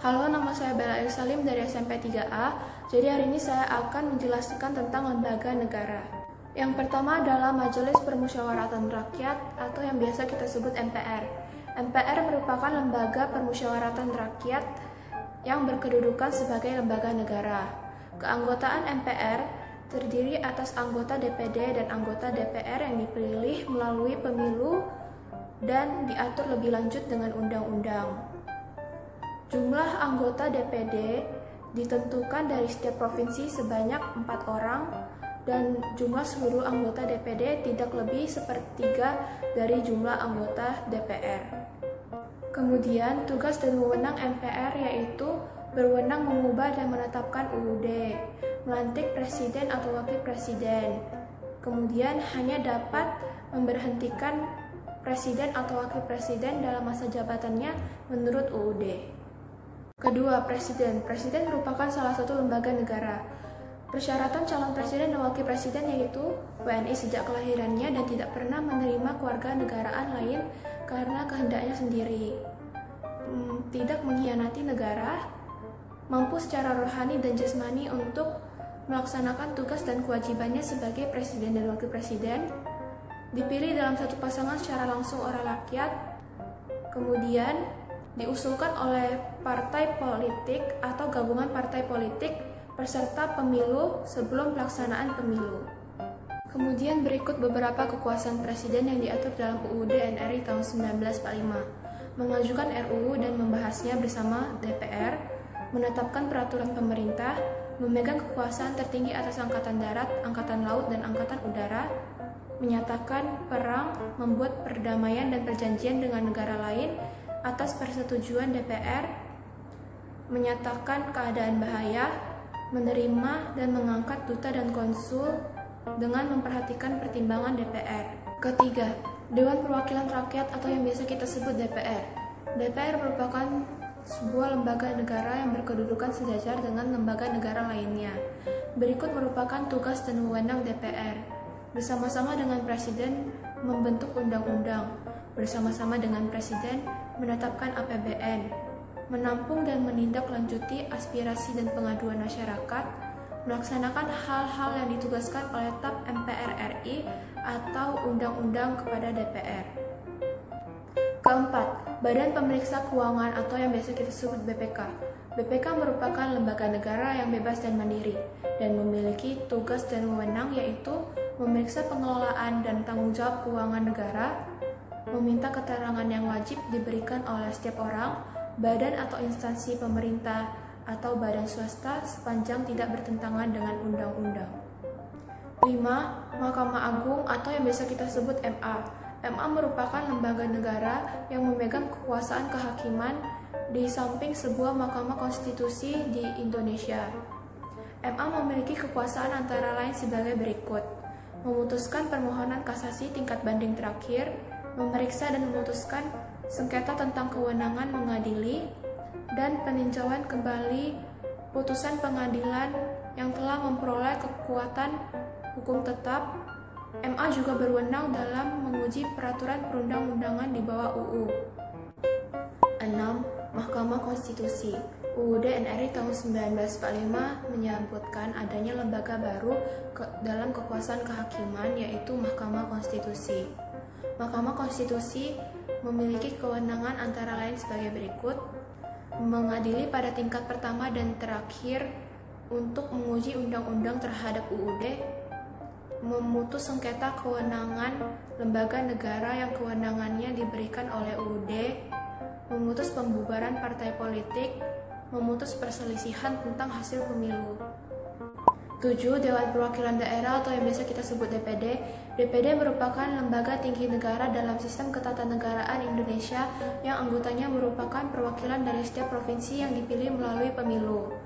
Halo, nama saya Bella Salim dari SMP 3A. Jadi hari ini saya akan menjelaskan tentang lembaga negara. Yang pertama adalah Majelis Permusyawaratan Rakyat atau yang biasa kita sebut MPR. MPR merupakan lembaga permusyawaratan rakyat yang berkedudukan sebagai lembaga negara. Keanggotaan MPR terdiri atas anggota DPD dan anggota DPR yang dipilih melalui pemilu dan diatur lebih lanjut dengan undang-undang. Jumlah anggota DPD ditentukan dari setiap provinsi sebanyak 4 orang dan jumlah seluruh anggota DPD tidak lebih sepertiga dari jumlah anggota DPR. Kemudian tugas dan wewenang MPR yaitu berwenang mengubah dan menetapkan UUD, melantik presiden atau wakil presiden. Kemudian hanya dapat memberhentikan presiden atau wakil presiden dalam masa jabatannya menurut UUD. Kedua, presiden. Presiden merupakan salah satu lembaga negara. Persyaratan calon presiden dan wakil presiden yaitu WNI sejak kelahirannya dan tidak pernah menerima keluarga negaraan lain karena kehendaknya sendiri. Tidak mengkhianati negara, mampu secara rohani dan jasmani untuk melaksanakan tugas dan kewajibannya sebagai presiden dan wakil presiden, dipilih dalam satu pasangan secara langsung oleh rakyat, kemudian diusulkan oleh partai politik atau gabungan partai politik peserta pemilu sebelum pelaksanaan pemilu. Kemudian berikut beberapa kekuasaan presiden yang diatur dalam UUD NRI tahun 1945. Mengajukan RUU dan membahasnya bersama DPR, menetapkan peraturan pemerintah, memegang kekuasaan tertinggi atas angkatan darat, angkatan laut, dan angkatan udara, menyatakan perang, membuat perdamaian dan perjanjian dengan negara lain atas persetujuan DPR, menyatakan keadaan bahaya, menerima dan mengangkat duta dan konsul dengan memperhatikan pertimbangan DPR. Ketiga, Dewan Perwakilan Rakyat atau yang biasa kita sebut DPR. DPR merupakan sebuah lembaga negara yang berkedudukan sejajar dengan lembaga negara lainnya. Berikut merupakan tugas dan wewenang DPR. Bersama-sama dengan Presiden membentuk undang-undang, bersama-sama dengan Presiden menetapkan APBN, menampung dan menindaklanjuti aspirasi dan pengaduan masyarakat, melaksanakan hal-hal yang ditugaskan oleh TAP MPR RI atau undang-undang kepada DPR. Keempat, Badan Pemeriksa Keuangan atau yang biasa kita sebut BPK. BPK merupakan lembaga negara yang bebas dan mandiri dan memiliki tugas dan wewenang yaitu memeriksa pengelolaan dan tanggung jawab keuangan negara, meminta keterangan yang wajib diberikan oleh setiap orang, badan atau instansi pemerintah atau badan swasta sepanjang tidak bertentangan dengan undang-undang. 5. Mahkamah Agung atau yang biasa kita sebut MA. MA merupakan lembaga negara yang memegang kekuasaan kehakiman di samping sebuah mahkamah konstitusi di Indonesia. MA memiliki kekuasaan antara lain sebagai berikut: memutuskan permohonan kasasi tingkat banding terakhir, memeriksa dan memutuskan sengketa tentang kewenangan mengadili, dan peninjauan kembali putusan pengadilan yang telah memperoleh kekuatan hukum tetap. MA juga berwenang dalam menguji peraturan perundang-undangan di bawah UU. 6. Mahkamah Konstitusi. UUD NRI tahun 1945 menyebutkan adanya lembaga baru dalam kekuasaan kehakiman yaitu Mahkamah Konstitusi. Mahkamah Konstitusi memiliki kewenangan antara lain sebagai berikut: mengadili pada tingkat pertama dan terakhir untuk menguji undang-undang terhadap UUD, memutus sengketa kewenangan lembaga negara yang kewenangannya diberikan oleh UUD, memutus pembubaran partai politik, memutus perselisihan tentang hasil pemilu. 7. Dewan Perwakilan Daerah atau yang biasa kita sebut DPD. DPD merupakan lembaga tinggi negara dalam sistem ketatanegaraan Indonesia yang anggotanya merupakan perwakilan dari setiap provinsi yang dipilih melalui pemilu.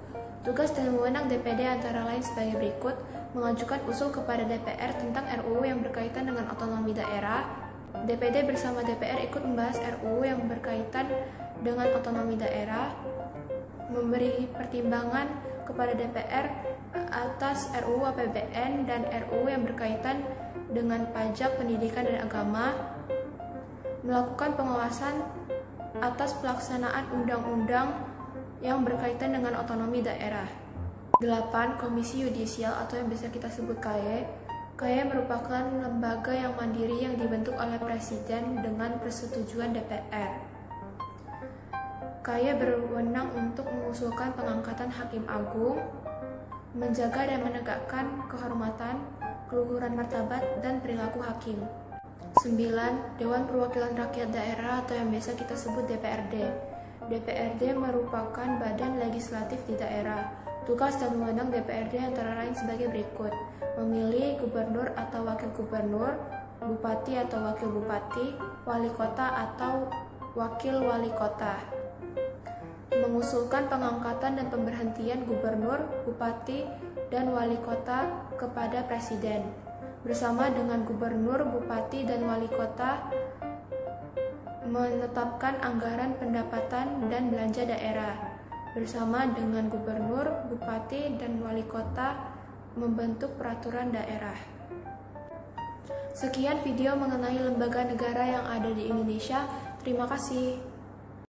Tugas dan wewenang DPD antara lain sebagai berikut: mengajukan usul kepada DPR tentang RUU yang berkaitan dengan otonomi daerah. DPD bersama DPR ikut membahas RUU yang berkaitan dengan otonomi daerah, memberi pertimbangan kepada DPR atas RUU APBN dan RUU yang berkaitan dengan pajak, pendidikan, dan agama, melakukan pengawasan atas pelaksanaan undang-undang yang berkaitan dengan otonomi daerah. 8. Komisi Yudisial atau yang biasa kita sebut KY. KY merupakan lembaga yang mandiri yang dibentuk oleh Presiden dengan persetujuan DPR. KY berwenang untuk mengusulkan pengangkatan Hakim Agung, menjaga dan menegakkan kehormatan, keluhuran martabat, dan perilaku hakim. 9. Dewan Perwakilan Rakyat Daerah atau yang biasa kita sebut DPRD. DPRD merupakan badan legislatif di daerah. Tugas dan wewenang DPRD antara lain sebagai berikut: memilih gubernur atau wakil gubernur, bupati atau wakil bupati, wali kota atau wakil wali kota, mengusulkan pengangkatan dan pemberhentian gubernur, bupati, dan wali kota kepada presiden, bersama dengan gubernur, bupati, dan wali kota menetapkan anggaran pendapatan dan belanja daerah, bersama dengan gubernur, bupati, dan wali kota membentuk peraturan daerah. Sekian video mengenai lembaga negara yang ada di Indonesia. Terima kasih.